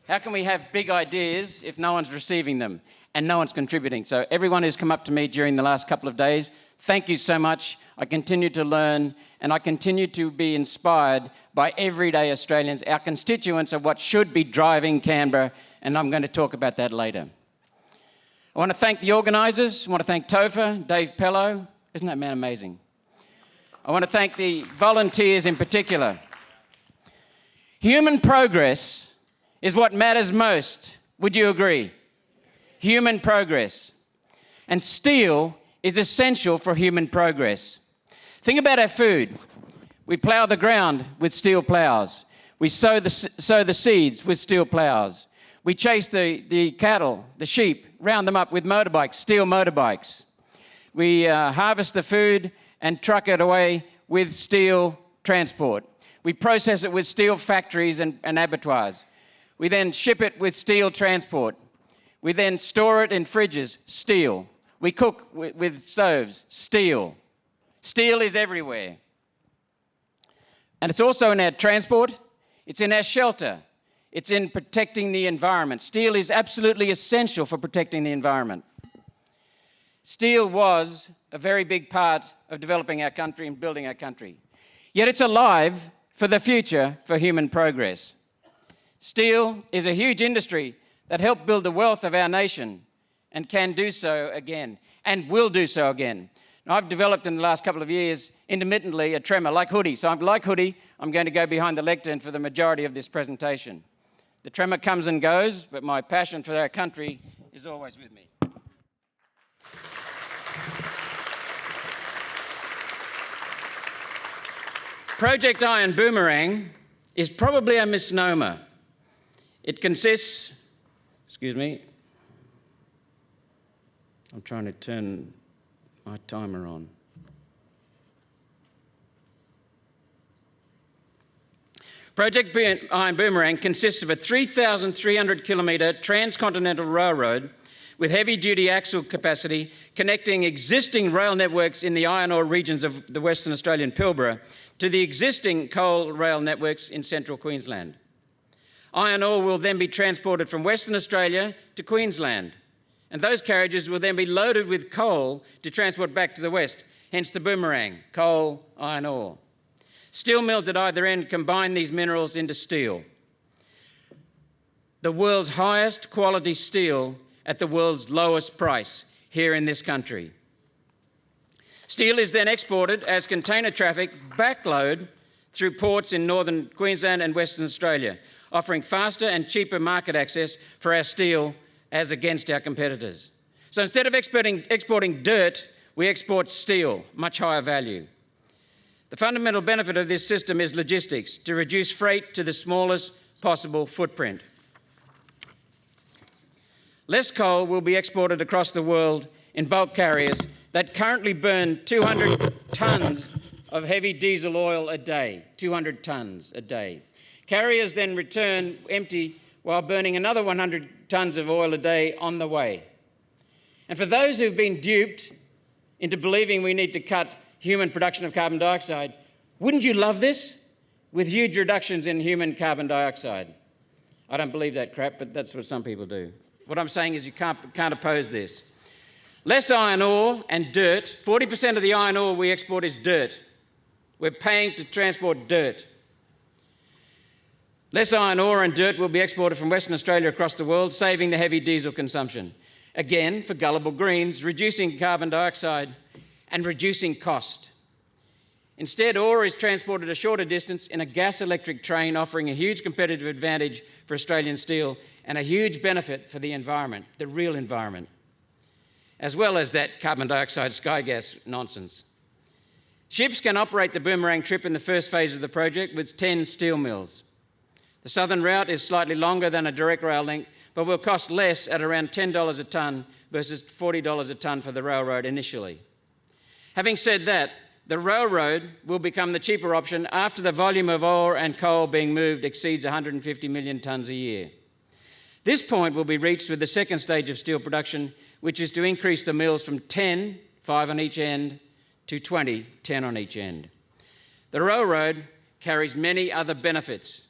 How can we have big ideas if no one's receiving them and no one's contributing? So everyone who's come up to me during the last couple of days, thank you so much. I continue to learn and I continue to be inspired by everyday Australians. Our constituents are what should be driving Canberra, and I'm going to talk about that later. I want to thank the organisers. I want to thank Topher, Dave Pello. Isn't that man amazing? I want to thank the volunteers in particular. Human progress is what matters most. Would you agree? Human progress. And steel is essential for human progress. Think about our food. We plough the ground with steel ploughs. We sow the seeds with steel ploughs. We chase the cattle, the sheep, round them up with motorbikes, steel motorbikes. We harvest the food and truck it away with steel transport. We process it with steel factories and abattoirs. We then ship it with steel transport. We then store it in fridges, steel. We cook with stoves, steel. Steel is everywhere. And it's also in our transport, it's in our shelter, it's in protecting the environment. Steel is absolutely essential for protecting the environment. Steel was a very big part of developing our country and building our country. Yet it's alive for the future for human progress. Steel is a huge industry that helped build the wealth of our nation and can do so again and will do so again. Now, I've developed in the last couple of years intermittently a tremor like Hoodie. So like Hoodie, I'm going to go behind the lectern for the majority of this presentation. The tremor comes and goes, but my passion for our country is always with me. Project Iron Boomerang is probably a misnomer. It consists, excuse me, I'm trying to turn my timer on. Project Iron Boomerang consists of a 3,300 kilometre transcontinental railroad with heavy-duty axle capacity connecting existing rail networks in the iron ore regions of the Western Australian Pilbara to the existing coal rail networks in central Queensland. Iron ore will then be transported from Western Australia to Queensland, and those carriages will then be loaded with coal to transport back to the west, hence the boomerang, coal, iron ore. Steel mills at either end combine these minerals into steel. The world's highest quality steel at the world's lowest price here in this country. Steel is then exported as container traffic backload through ports in northern Queensland and Western Australia, offering faster and cheaper market access for our steel as against our competitors. So instead of exporting dirt, we export steel, much higher value. The fundamental benefit of this system is logistics, to reduce freight to the smallest possible footprint. Less coal will be exported across the world in bulk carriers that currently burn 200 tonnes of heavy diesel oil a day, 200 tonnes a day. Carriers then return empty while burning another 100 tonnes of oil a day on the way. And for those who've been duped into believing we need to cut human production of carbon dioxide, wouldn't you love this? With huge reductions in human carbon dioxide. I don't believe that crap, but that's what some people do. What I'm saying is you can't oppose this. Less iron ore and dirt. 40% of the iron ore we export is dirt. We're paying to transport dirt. Less iron ore and dirt will be exported from Western Australia across the world, saving the heavy diesel consumption. Again, for gullible Greens, reducing carbon dioxide and reducing cost. Instead, ore is transported a shorter distance in a gas-electric train, offering a huge competitive advantage for Australian steel and a huge benefit for the environment, the real environment, as well as that carbon dioxide sky gas nonsense. Ships can operate the boomerang trip in the first phase of the project with 10 steel mills. The southern route is slightly longer than a direct rail link, but will cost less at around $10 a tonne versus $40 a tonne for the railroad initially. Having said that, the railroad will become the cheaper option after the volume of ore and coal being moved exceeds 150 million tonnes a year. This point will be reached with the second stage of steel production, which is to increase the mills from 10, 5 on each end, to 20, 10 on each end. The railroad carries many other benefits.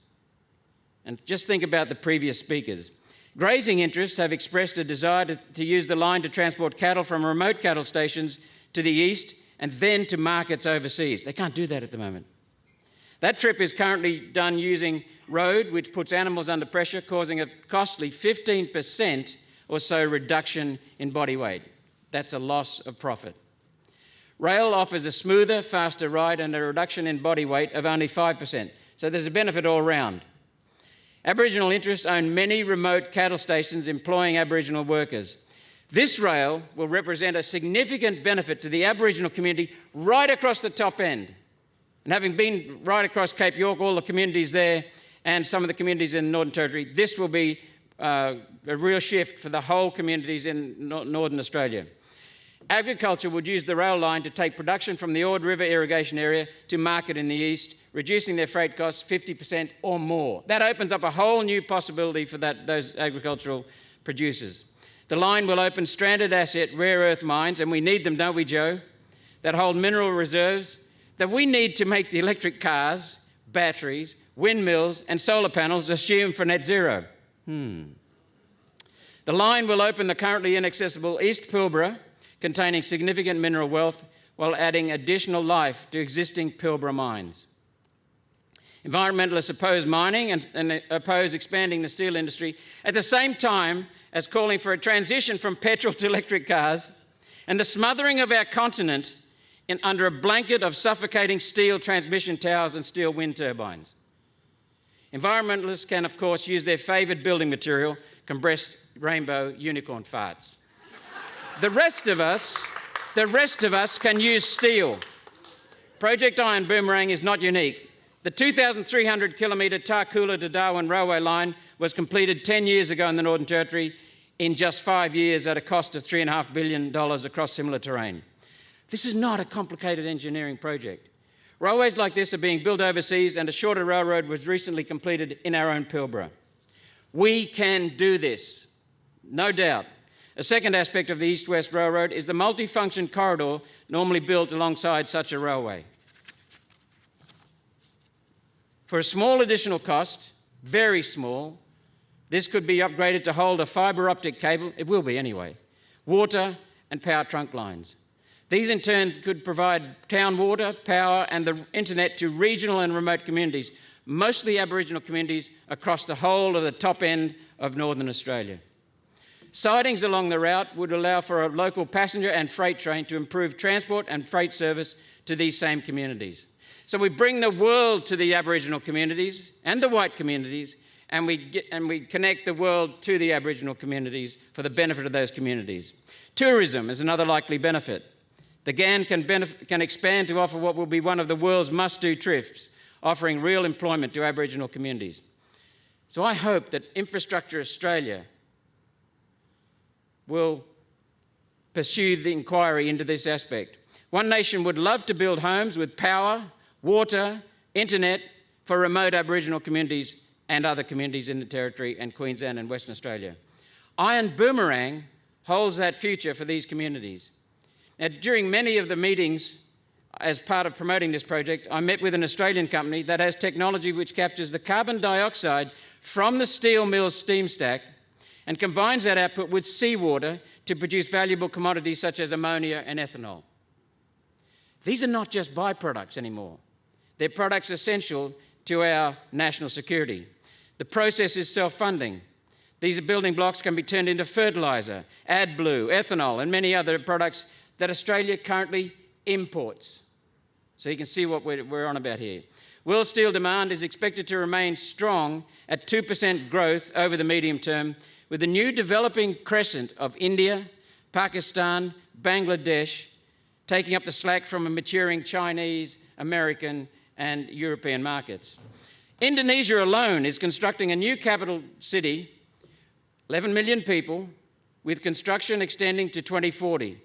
And just think about the previous speakers. Grazing interests have expressed a desire to use the line to transport cattle from remote cattle stations to the east and then to markets overseas. They can't do that at the moment. That trip is currently done using road, which puts animals under pressure, causing a costly 15% or so reduction in body weight. That's a loss of profit. Rail offers a smoother, faster ride and a reduction in body weight of only 5%. So there's a benefit all round. Aboriginal interests own many remote cattle stations employing Aboriginal workers. This rail will represent a significant benefit to the Aboriginal community right across the top end. And having been right across Cape York, all the communities there, and some of the communities in the Northern Territory, this will be a real shift for the whole communities in Northern Australia. Agriculture would use the rail line to take production from the Ord River irrigation area to market in the east, reducing their freight costs 50% or more. That opens up a whole new possibility for those agricultural producers. The line will open stranded asset rare earth mines, and we need them, don't we, Joe, that hold mineral reserves that we need to make the electric cars, batteries, windmills and solar panels assumed for net zero. The line will open the currently inaccessible East Pilbara, containing significant mineral wealth, while adding additional life to existing Pilbara mines. Environmentalists oppose mining and oppose expanding the steel industry at the same time as calling for a transition from petrol to electric cars and the smothering of our continent under a blanket of suffocating steel transmission towers and steel wind turbines. Environmentalists can, of course, use their favoured building material, compressed rainbow unicorn farts. The rest of us can use steel. Project Iron Boomerang is not unique. The 2,300 kilometre Tarcoola to Darwin railway line was completed 10 years ago in the Northern Territory in just 5 years at a cost of $3.5 billion across similar terrain. This is not a complicated engineering project. Railways like this are being built overseas, and a shorter railroad was recently completed in our own Pilbara. We can do this, no doubt. A second aspect of the East-West Railroad is the multifunction corridor normally built alongside such a railway. For a small additional cost, very small, this could be upgraded to hold a fibre optic cable, it will be anyway, water and power trunk lines. These in turn could provide town water, power and the internet to regional and remote communities, mostly Aboriginal communities across the whole of the top end of Northern Australia. Sidings along the route would allow for a local passenger and freight train to improve transport and freight service to these same communities. So we bring the world to the Aboriginal communities and the white communities, and we connect the world to the Aboriginal communities for the benefit of those communities. Tourism is another likely benefit. The GAN can expand to offer what will be one of the world's must-do trips, offering real employment to Aboriginal communities. So I hope that Infrastructure Australia will pursue the inquiry into this aspect. One Nation would love to build homes with power, water, internet for remote Aboriginal communities and other communities in the Territory and Queensland and Western Australia. Iron Boomerang holds that future for these communities. Now, during many of the meetings as part of promoting this project, I met with an Australian company that has technology which captures the carbon dioxide from the steel mill's steam stack and combines that output with seawater to produce valuable commodities such as ammonia and ethanol. These are not just byproducts anymore. They're products essential to our national security. The process is self-funding. These building blocks can be turned into fertiliser, AdBlue, ethanol and many other products that Australia currently imports. So you can see what we're on about here. World steel demand is expected to remain strong at 2% growth over the medium term, with the new developing crescent of India, Pakistan, Bangladesh taking up the slack from a maturing Chinese, American and European markets. Indonesia alone is constructing a new capital city, 11 million people, with construction extending to 2040.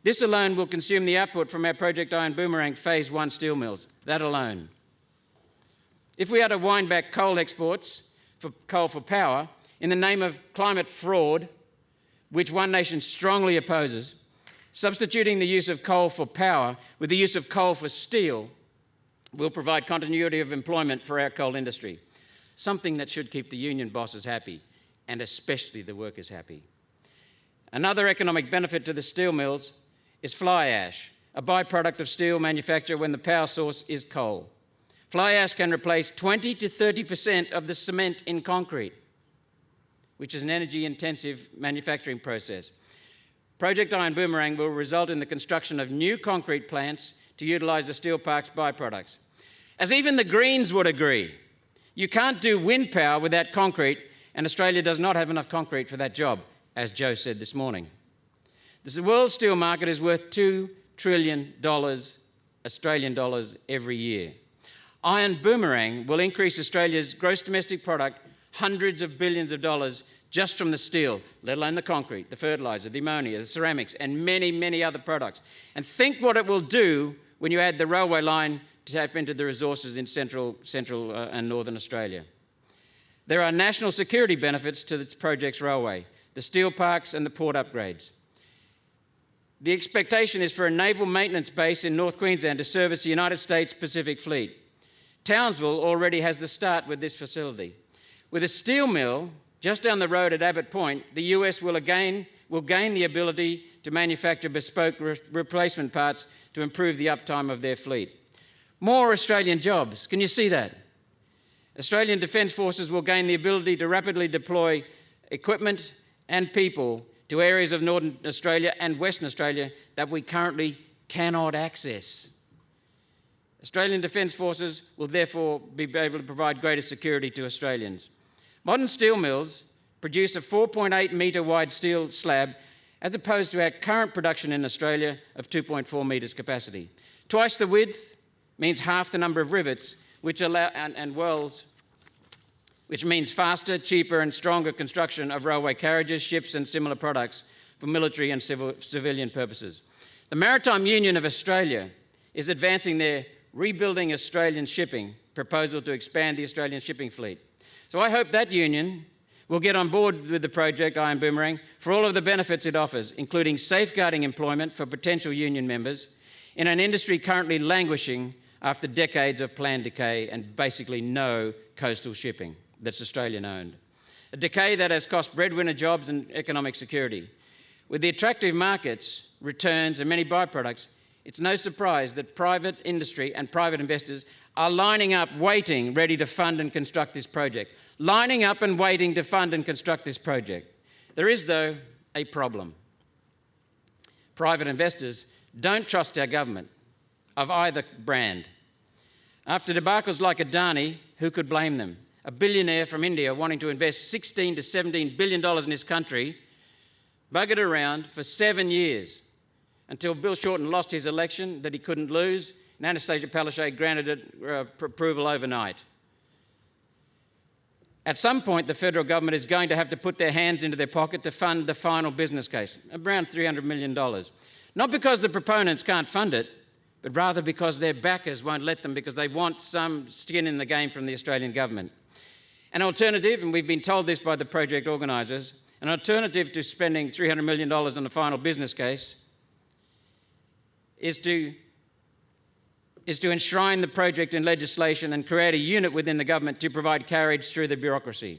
This alone will consume the output from our Project Iron Boomerang Phase 1 steel mills, that alone. If we are to wind back coal exports for coal for power in the name of climate fraud, which One Nation strongly opposes, substituting the use of coal for power with the use of coal for steel will provide continuity of employment for our coal industry. something that should keep the union bosses happy, and especially the workers happy. Another economic benefit to the steel mills is fly ash, a byproduct of steel manufacture when the power source is coal. Fly ash can replace 20 to 30% of the cement in concrete, which is an energy-intensive manufacturing process. Project Iron Boomerang will result in the construction of new concrete plants to utilise the steel park's byproducts. As even the Greens would agree, you can't do wind power without concrete, and Australia does not have enough concrete for that job, as Joe said this morning. The world steel market is worth $2 trillion Australian dollars every year. Iron Boomerang will increase Australia's gross domestic product hundreds of billions of dollars just from the steel, let alone the concrete, the fertiliser, the ammonia, the ceramics, and many, many other products. And think what it will do when you add the railway line to tap into the resources in central and northern Australia. There are national security benefits to this project's railway, the steel parks and the port upgrades. The expectation is for a naval maintenance base in North Queensland to service the United States Pacific Fleet. Townsville already has the start with this facility. With a steel mill just down the road at Abbott Point, the US will gain the ability to manufacture bespoke replacement parts to improve the uptime of their fleet. More Australian jobs. Can you see that? Australian Defence Forces will gain the ability to rapidly deploy equipment and people to areas of Northern Australia and Western Australia that we currently cannot access. Australian Defence Forces will therefore be able to provide greater security to Australians. Modern steel mills produce a 4.8 metre wide steel slab as opposed to our current production in Australia of 2.4 metres capacity. Twice the width means half the number of rivets, which means faster, cheaper and stronger construction of railway carriages, ships and similar products for military and civilian purposes. The Maritime Union of Australia is advancing their Rebuilding Australian Shipping proposal to expand the Australian shipping fleet. So I hope that union will get on board with the project Iron Boomerang for all of the benefits it offers, including safeguarding employment for potential union members in an industry currently languishing after decades of planned decay and basically no coastal shipping that's Australian-owned. A decay that has cost breadwinner jobs and economic security. With the attractive markets, returns and many byproducts, it's no surprise that private industry and private investors are lining up, waiting, ready to fund and construct this project. Lining up and waiting to fund and construct this project. There is, though, a problem. Private investors don't trust our government of either brand. After debacles like Adani, who could blame them? A billionaire from India wanting to invest $16 to $17 billion in his country, buggered around for 7 years until Bill Shorten lost his election that he couldn't lose, and Anastasia Palaszczuk granted it approval overnight. At some point, the federal government is going to have to put their hands into their pocket to fund the final business case, around $300 million. Not because the proponents can't fund it, but rather because their backers won't let them because they want some skin in the game from the Australian government. An alternative, and we've been told this by the project organisers, an alternative to spending $300 million on the final business case is to enshrine the project in legislation and create a unit within the government to provide carriage through the bureaucracy.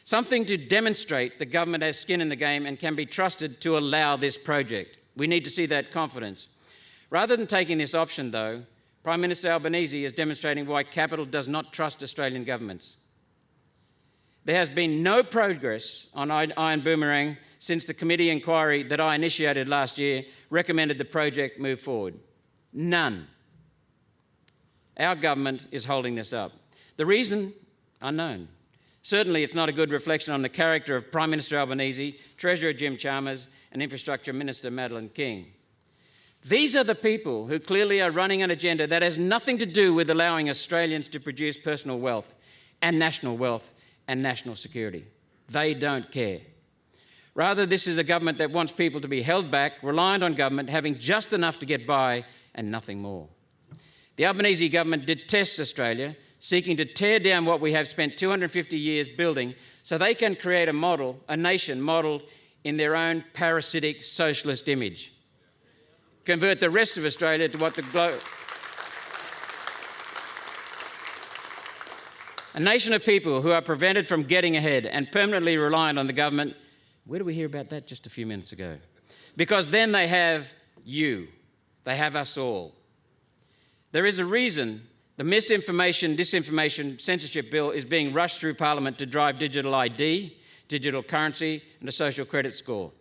Something to demonstrate the government has skin in the game and can be trusted to allow this project. We need to see that confidence. Rather than taking this option, though, Prime Minister Albanese is demonstrating why capital does not trust Australian governments. There has been no progress on Iron Boomerang since the committee inquiry that I initiated last year recommended the project move forward. None. Our government is holding this up. The reason, unknown. Certainly it's not a good reflection on the character of Prime Minister Albanese, Treasurer Jim Chalmers and Infrastructure Minister Madeleine King. These are the people who clearly are running an agenda that has nothing to do with allowing Australians to produce personal wealth and national security. They don't care. Rather, this is a government that wants people to be held back, reliant on government, having just enough to get by and nothing more. The Albanese government detests Australia, seeking to tear down what we have spent 250 years building so they can create a nation modelled in their own parasitic socialist image. Convert the rest of Australia to what the A nation of people who are prevented from getting ahead and permanently reliant on the government. Where did we hear about that just a few minutes ago? Because then they have you. They have us all. There is a reason the misinformation, disinformation, censorship bill is being rushed through Parliament to drive digital ID, digital currency, and a social credit score.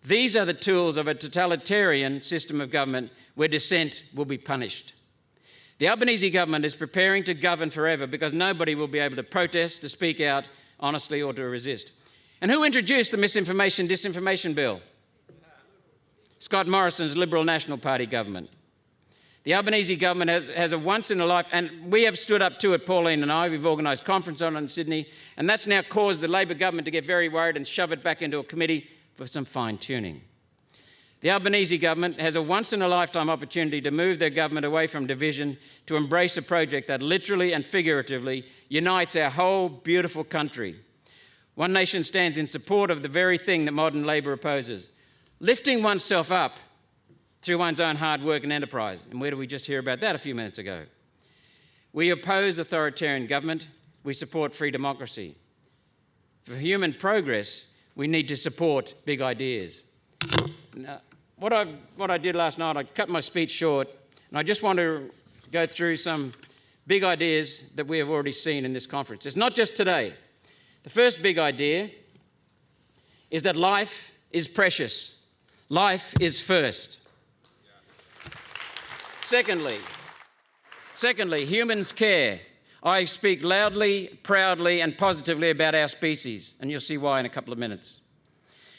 These are the tools of a totalitarian system of government where dissent will be punished. The Albanese government is preparing to govern forever because nobody will be able to protest, to speak out honestly, or to resist. And who introduced the misinformation, disinformation bill? Scott Morrison's Liberal National Party government. The Albanese government has a once-in-a-life, and we have stood up to it, Pauline and I. We've organised a conference on it in Sydney, and that's now caused the Labor government to get very worried and shove it back into a committee for some fine-tuning. The Albanese government has a once-in-a-lifetime opportunity to move their government away from division to embrace a project that literally and figuratively unites our whole beautiful country. One Nation stands in support of the very thing that modern Labor opposes, lifting oneself up through one's own hard work and enterprise. And where did we just hear about that a few minutes ago? We oppose authoritarian government. We support free democracy. For human progress, we need to support big ideas. Now, what I did last night, I cut my speech short, and I just want to go through some big ideas that we have already seen in this conference. It's not just today. The first big idea is that life is precious. Life is first. Secondly, humans care. I speak loudly, proudly, and positively about our species, and you'll see why in a couple of minutes.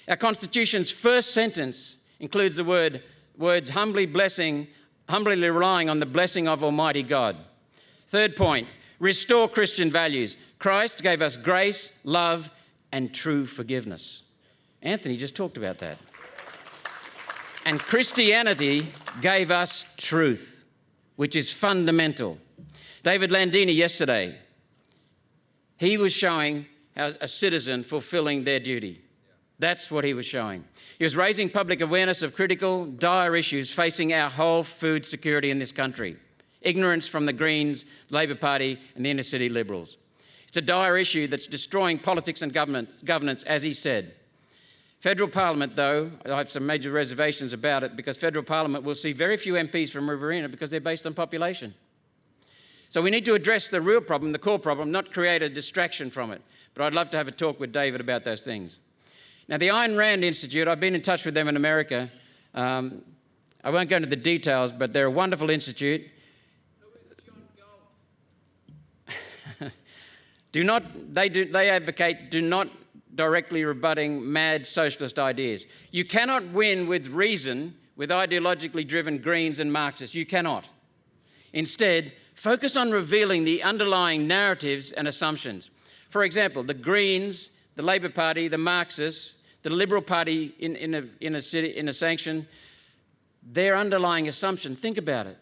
Our Constitution's first sentence includes the words humbly relying on the blessing of Almighty God. Third point, restore Christian values. Christ gave us grace, love, and true forgiveness. Anthony just talked about that. And Christianity gave us truth, which is fundamental. David Landini yesterday, he was showing how a citizen fulfilling their duty. That's what he was showing. He was raising public awareness of critical, dire issues facing our whole food security in this country. Ignorance from the Greens, Labor Party, and the inner-city Liberals. It's a dire issue that's destroying politics and governance, as he said. Federal Parliament, though, I have some major reservations about it because Federal Parliament will see very few MPs from Riverina because they're based on population. So we need to address the real problem, the core problem, not create a distraction from it. But I'd love to have a talk with David about those things. Now, the Ayn Rand Institute, I've been in touch with them in America. I won't go into the details, but they're a wonderful institute. They advocate do not directly rebutting mad socialist ideas. You cannot win with reason with ideologically driven Greens and Marxists. You cannot. Instead, focus on revealing the underlying narratives and assumptions. For example, the Greens, the Labor Party, the Marxists, the Liberal Party in a sanction, their underlying assumption, think about it.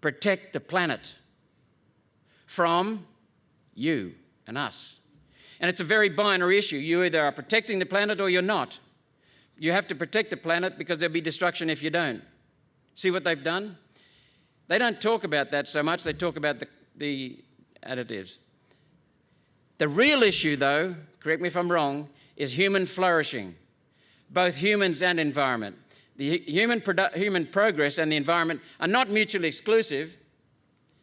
Protect the planet from you and us. And it's a very binary issue. You either are protecting the planet or you're not. You have to protect the planet because there'll be destruction if you don't. See what they've done? They don't talk about that so much. They talk about the additives. The real issue, though, correct me if I'm wrong, is human flourishing, both humans and environment. The human progress and the environment are not mutually exclusive.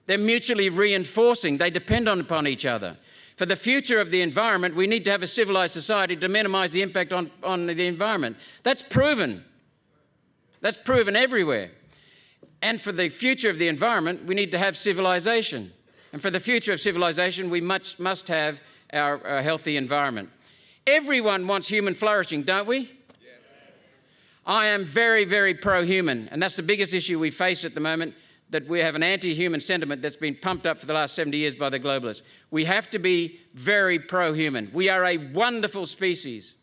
They're mutually reinforcing. They depend upon each other. For the future of the environment, we need to have a civilized society to minimize the impact on the environment. That's proven. That's proven everywhere. And for the future of the environment, we need to have civilization. And for the future of civilization, we must have our healthy environment. Everyone wants human flourishing, don't we? Yes. I am very, very pro-human, and that's the biggest issue we face at the moment, that we have an anti-human sentiment that's been pumped up for the last 70 years by the globalists. We have to be very pro-human. We are a wonderful species.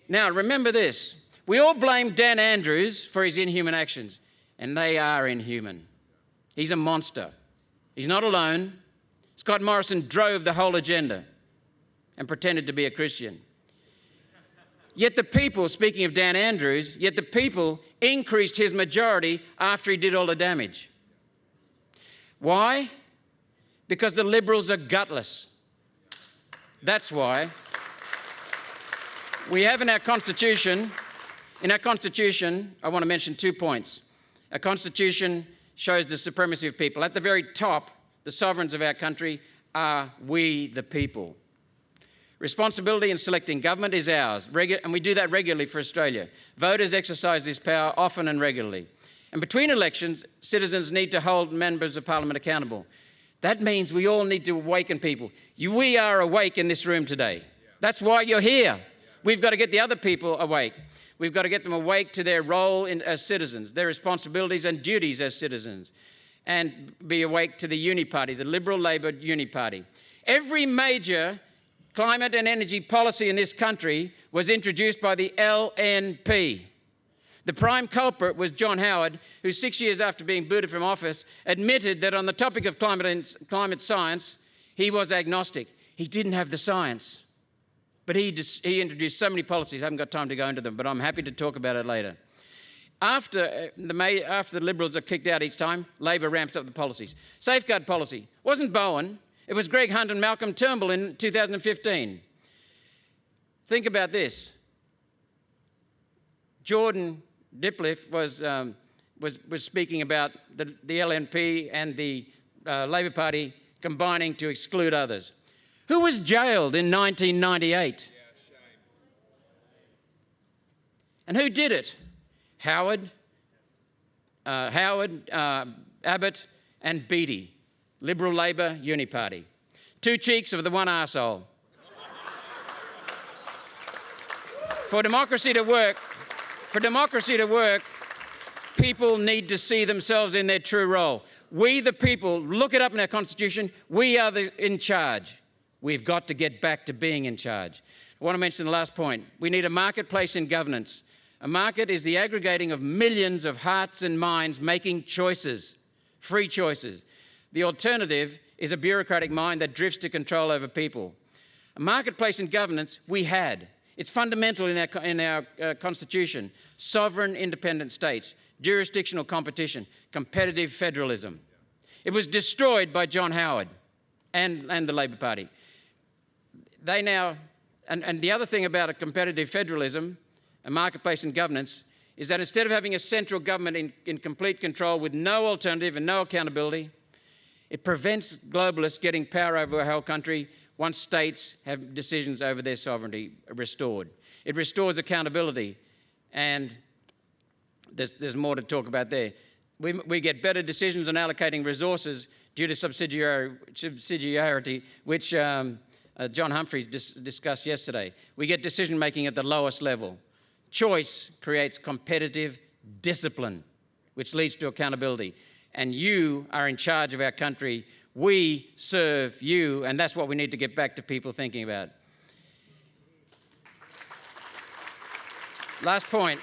Now, remember this. We all blame Dan Andrews for his inhuman actions, and they are inhuman. He's a monster. He's not alone. Scott Morrison drove the whole agenda and pretended to be a Christian. Yet the people, speaking of Dan Andrews, yet the people increased his majority after he did all the damage. Why? Because the Liberals are gutless. That's why. We have in our Constitution, I want to mention 2 points. Our Constitution shows the supremacy of people. At the very top, the sovereigns of our country are we the people. Responsibility in selecting government is ours, and we do that regularly for Australia. Voters exercise this power often and regularly. And between elections, citizens need to hold members of Parliament accountable. That means we all need to awaken people. We are awake in this room today. That's why you're here. We've got to get the other people awake. We've got to get them awake to their role as citizens, their responsibilities and duties as citizens, and be awake to the Uni Party, the Liberal-Labor Uni Party. Every major climate and energy policy in this country was introduced by the LNP. The prime culprit was John Howard, who 6 years after being booted from office, admitted that on the topic of climate science, he was agnostic. He didn't have the science. But he introduced so many policies, I haven't got time to go into them, but I'm happy to talk about it later. After the Liberals are kicked out each time, Labor ramps up the policies. Safeguard policy wasn't Bowen, it was Greg Hunt and Malcolm Turnbull in 2015. Think about this. Jordan Dipliffe was speaking about the LNP and the Labor Party combining to exclude others. Who was jailed in 1998? And who did it? Howard, Abbott and Beattie, Liberal-Labor Uni Party. Two cheeks of the one arsehole. For democracy to work, people need to see themselves in their true role. We, the people, look it up in our Constitution, we are in charge. We've got to get back to being in charge. I want to mention the last point. We need a marketplace in governance. A market is the aggregating of millions of hearts and minds making choices, free choices. The alternative is a bureaucratic mind that drifts to control over people. A marketplace in governance we had. It's fundamental in our Constitution. Sovereign independent states, jurisdictional competition, competitive federalism. It was destroyed by John Howard and the Labor Party. They now, and the other thing about a competitive federalism, a marketplace in governance, is that instead of having a central government in complete control with no alternative and no accountability, it prevents globalists getting power over our whole country once states have decisions over their sovereignty restored. It restores accountability, and there's more to talk about there. We get better decisions on allocating resources due to subsidiarity, which John Humphreys discussed yesterday. We get decision-making at the lowest level. Choice creates competitive discipline, which leads to accountability. And you are in charge of our country. We serve you, and that's what we need to get back to people thinking about. Last point.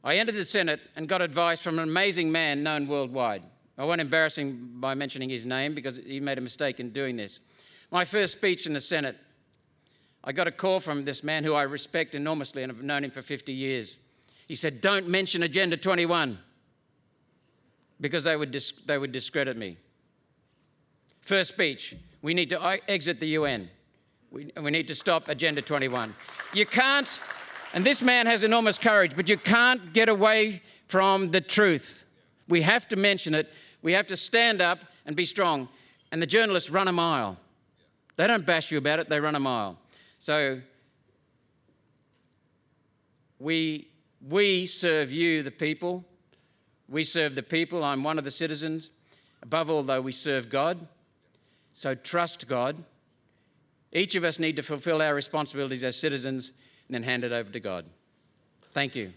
I entered the Senate and got advice from an amazing man known worldwide. I won't embarrass him by mentioning his name because he made a mistake in doing this. My first speech in the Senate, I got a call from this man who I respect enormously and have known him for 50 years. He said, "Don't mention Agenda 21 because they would discredit me." First speech, we need to exit the UN. We need to stop Agenda 21. You can't, and this man has enormous courage, but you can't get away from the truth. We have to mention it. We have to stand up and be strong. And the journalists run a mile. They don't bash you about it, they run a mile. So we serve you, the people. We serve the people. I'm one of the citizens. Above all, though, we serve God. So trust God. Each of us need to fulfill our responsibilities as citizens and then hand it over to God. Thank you.